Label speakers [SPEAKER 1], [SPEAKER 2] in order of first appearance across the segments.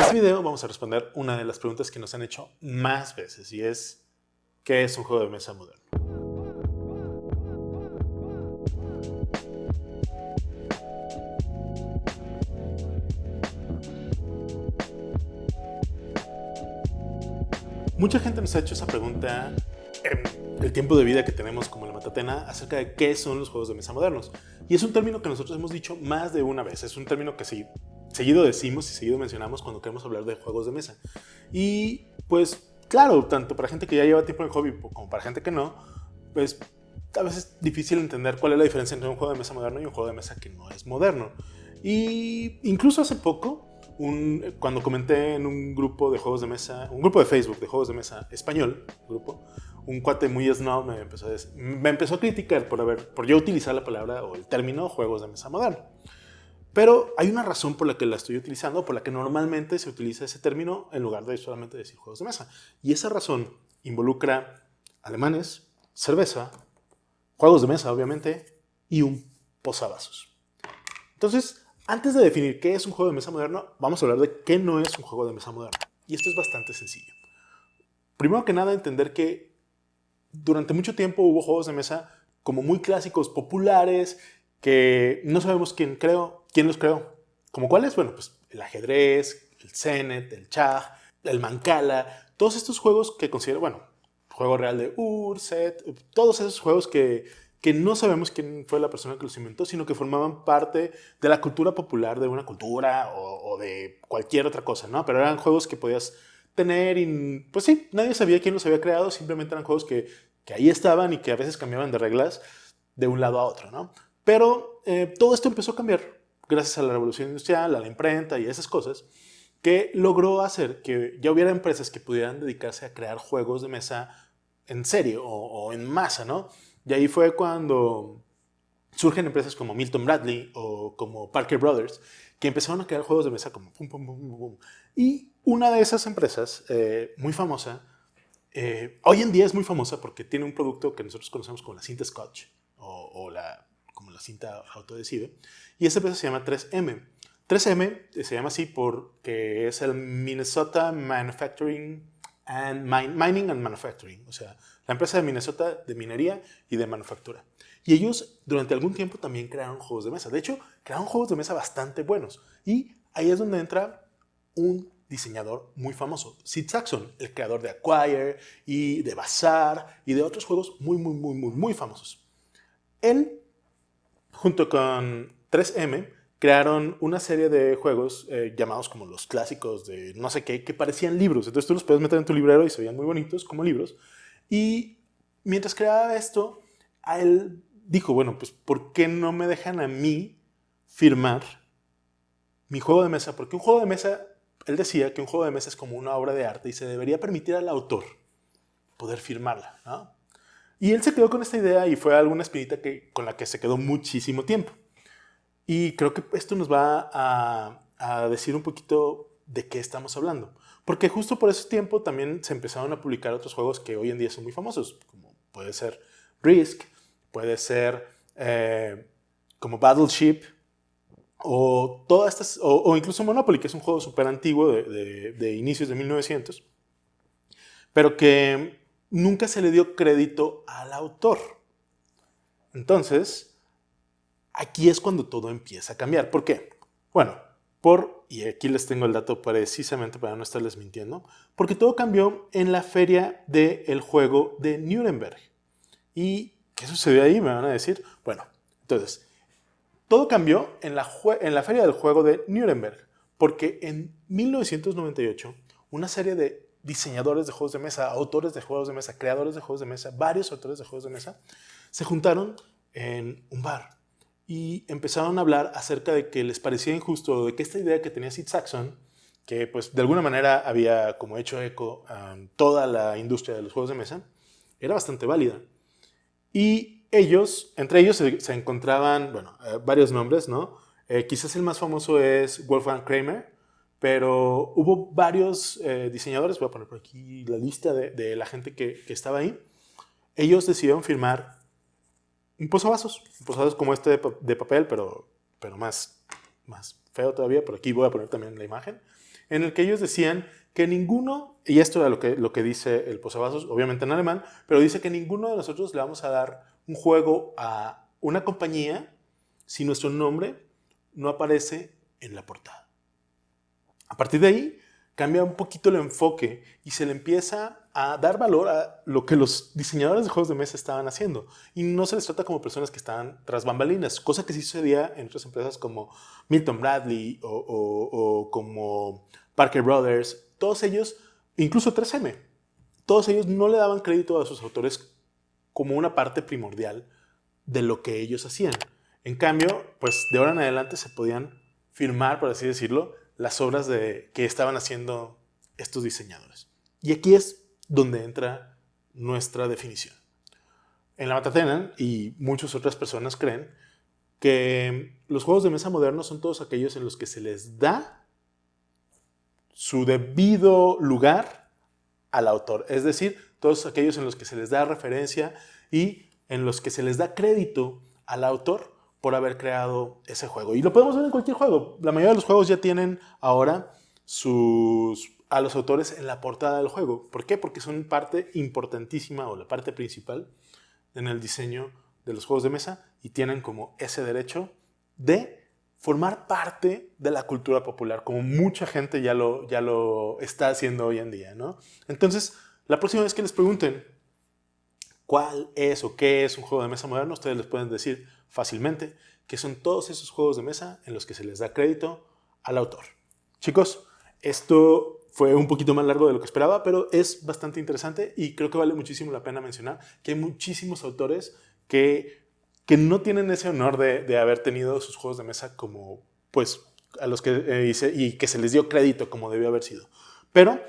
[SPEAKER 1] este video vamos a responder una de las preguntas que nos han hecho más veces y es ¿qué es un juego de mesa moderno? Mucha gente nos ha hecho esa pregunta en el tiempo de vida que tenemos como la Matatena acerca de qué son los juegos de mesa modernos. Y es un término que nosotros hemos dicho más de una vez. Es un término que seguido decimos y seguido mencionamos cuando queremos hablar de juegos de mesa. Y pues claro, tanto para gente que ya lleva tiempo en el hobby como para gente que no, pues a veces es difícil entender cuál es la diferencia entre un juego de mesa moderno y un juego de mesa que no es moderno. Y incluso hace poco, cuando comenté en un grupo de juegos de mesa, un grupo de Facebook de juegos de mesa español, un cuate muy snob me empezó a criticar por yo utilizar la palabra o el término juegos de mesa moderno. Pero hay una razón por la que la estoy utilizando, por la que normalmente se utiliza ese término en lugar de solamente decir juegos de mesa. Y esa razón involucra alemanes, cerveza, juegos de mesa, obviamente, y un posavasos. Entonces, antes de definir qué es un juego de mesa moderno, vamos a hablar de qué no es un juego de mesa moderno. Y esto es bastante sencillo. Primero que nada, entender que durante mucho tiempo hubo juegos de mesa como muy clásicos, populares, que no sabemos quién los creó. ¿Como cuáles? Bueno, pues el ajedrez, el Senet, el Schach, el Mancala, todos estos juegos que considero, bueno, juego real de Urset, todos esos juegos que no sabemos quién fue la persona que los inventó, sino que formaban parte de la cultura popular de una cultura o de cualquier otra cosa, ¿no? Pero eran juegos que podías tener y, pues sí, nadie sabía quién los había creado, simplemente eran juegos que ahí estaban y que a veces cambiaban de reglas de un lado a otro, ¿no? Pero todo esto empezó a cambiar gracias a la revolución industrial, a la imprenta y a esas cosas, que logró hacer que ya hubiera empresas que pudieran dedicarse a crear juegos de mesa en serie o en masa, ¿no? Y ahí fue cuando surgen empresas como Milton Bradley o como Parker Brothers, que empezaron a crear juegos de mesa como pum, pum, pum, pum, pum. Y una de esas empresas, muy famosa, hoy en día es muy famosa porque tiene un producto que nosotros conocemos como la cinta Scotch como la cinta autoadhesiva, y esa empresa se llama 3M. 3M se llama así porque es el Minnesota Manufacturing Mining and Manufacturing, o sea, la empresa de Minnesota de minería y de manufactura. Y ellos durante algún tiempo también crearon juegos de mesa. De hecho, crearon juegos de mesa bastante buenos. Y ahí es donde entra un diseñador muy famoso, Sid Sackson, el creador de Acquire y de Bazaar y de otros juegos muy famosos. Él, junto con 3M, crearon una serie de juegos llamados como los clásicos de no sé qué, que parecían libros. Entonces tú los puedes meter en tu librero y se veían muy bonitos como libros. Y mientras creaba esto, a él dijo, bueno, pues ¿por qué no me dejan a mí firmar mi juego de mesa? Porque un juego de mesa, él decía que un juego de mesa es como una obra de arte y se debería permitir al autor poder firmarla, ¿no? Y él se quedó con esta idea y fue alguna espinita con la que se quedó muchísimo tiempo. Y creo que esto nos va a decir un poquito de qué estamos hablando. Porque justo por ese tiempo también se empezaron a publicar otros juegos que hoy en día son muy famosos, como puede ser Risk, puede ser como Battleship, o todas estas, o incluso Monopoly, que es un juego súper antiguo de inicios de 1900, pero que nunca se le dio crédito al autor. Entonces, aquí es cuando todo empieza a cambiar. ¿Por qué? Bueno, y aquí les tengo el dato precisamente para no estarles mintiendo, porque todo cambió en la feria del juego de Nuremberg. ¿Y qué sucedió ahí? Me van a decir. Bueno, entonces, todo cambió en la feria del juego de Nuremberg, porque en 1998 una serie de diseñadores de juegos de mesa, autores de juegos de mesa, creadores de juegos de mesa, varios autores de juegos de mesa, se juntaron en un bar y empezaron a hablar acerca de que les parecía injusto, de que esta idea que tenía Sid Sackson, que pues de alguna manera había como hecho eco a toda la industria de los juegos de mesa, era bastante válida. Y entre ellos se encontraban, bueno, varios nombres, ¿no? Quizás el más famoso es Wolfgang Kramer, pero hubo varios diseñadores, voy a poner por aquí la lista de la gente que estaba ahí. Ellos decidieron firmar un posavasos como este de papel, pero más feo todavía, pero aquí voy a poner también la imagen, en el que ellos decían que ninguno, y esto era lo que dice el posavasos, obviamente en alemán, pero dice que ninguno de nosotros le vamos a dar un juego a una compañía si nuestro nombre no aparece en la portada. A partir de ahí, cambia un poquito el enfoque y se le empieza a dar valor a lo que los diseñadores de juegos de mesa estaban haciendo. Y no se les trata como personas que estaban tras bambalinas, cosa que sí sucedía en otras empresas como Milton Bradley o como Parker Brothers. Todos ellos, incluso 3M, todos ellos no le daban crédito a sus autores como una parte primordial de lo que ellos hacían. En cambio, pues de ahora en adelante se podían firmar, por así decirlo, las obras que estaban haciendo estos diseñadores. Y aquí es donde entra nuestra definición. En la Matatena, y muchas otras personas creen que los juegos de mesa modernos son todos aquellos en los que se les da su debido lugar al autor. Es decir, todos aquellos en los que se les da referencia y en los que se les da crédito al autor por haber creado ese juego. Y lo podemos ver en cualquier juego. La mayoría de los juegos ya tienen ahora a los autores en la portada del juego. ¿Por qué? Porque son parte importantísima o la parte principal en el diseño de los juegos de mesa y tienen como ese derecho de formar parte de la cultura popular, como mucha gente ya lo está haciendo hoy en día, ¿no? Entonces, la próxima vez que les pregunten cuál es o qué es un juego de mesa moderno, ustedes les pueden decir fácilmente que son todos esos juegos de mesa en los que se les da crédito al autor. Chicos, esto fue un poquito más largo de lo que esperaba, pero es bastante interesante y creo que vale muchísimo la pena mencionar que hay muchísimos autores que no tienen ese honor de haber tenido sus juegos de mesa como, pues, a los que hice y que se les dio crédito como debió haber sido. Pero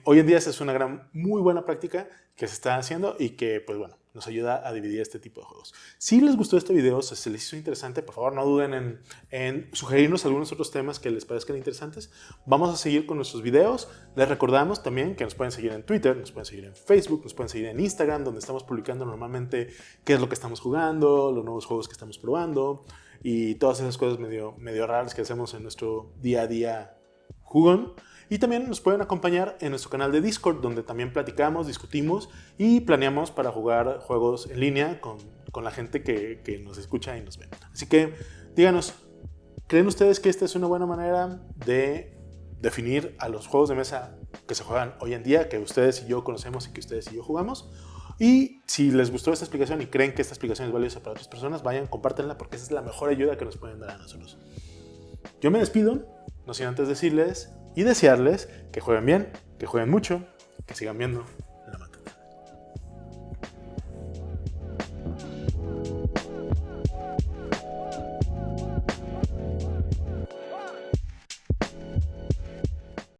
[SPEAKER 1] hoy en día esa es una muy buena práctica que se está haciendo y que, pues bueno, nos ayuda a dividir este tipo de juegos. Si les gustó este video, si se les hizo interesante, por favor no duden en sugerirnos algunos otros temas que les parezcan interesantes. Vamos a seguir con nuestros videos. Les recordamos también que nos pueden seguir en Twitter, nos pueden seguir en Facebook, nos pueden seguir en Instagram, donde estamos publicando normalmente qué es lo que estamos jugando, los nuevos juegos que estamos probando y todas esas cosas medio raras que hacemos en nuestro día a día jugón. Y también nos pueden acompañar en nuestro canal de Discord, donde también platicamos, discutimos y planeamos para jugar juegos en línea con la gente que nos escucha y nos ve. Así que díganos, ¿creen ustedes que esta es una buena manera de definir a los juegos de mesa que se juegan hoy en día, que ustedes y yo conocemos y que ustedes y yo jugamos? Y si les gustó esta explicación y creen que esta explicación es valiosa para otras personas, vayan, compártanla porque esa es la mejor ayuda que nos pueden dar a nosotros. Yo me despido, no sin antes decirles y desearles que jueguen bien, que jueguen mucho, que sigan viendo.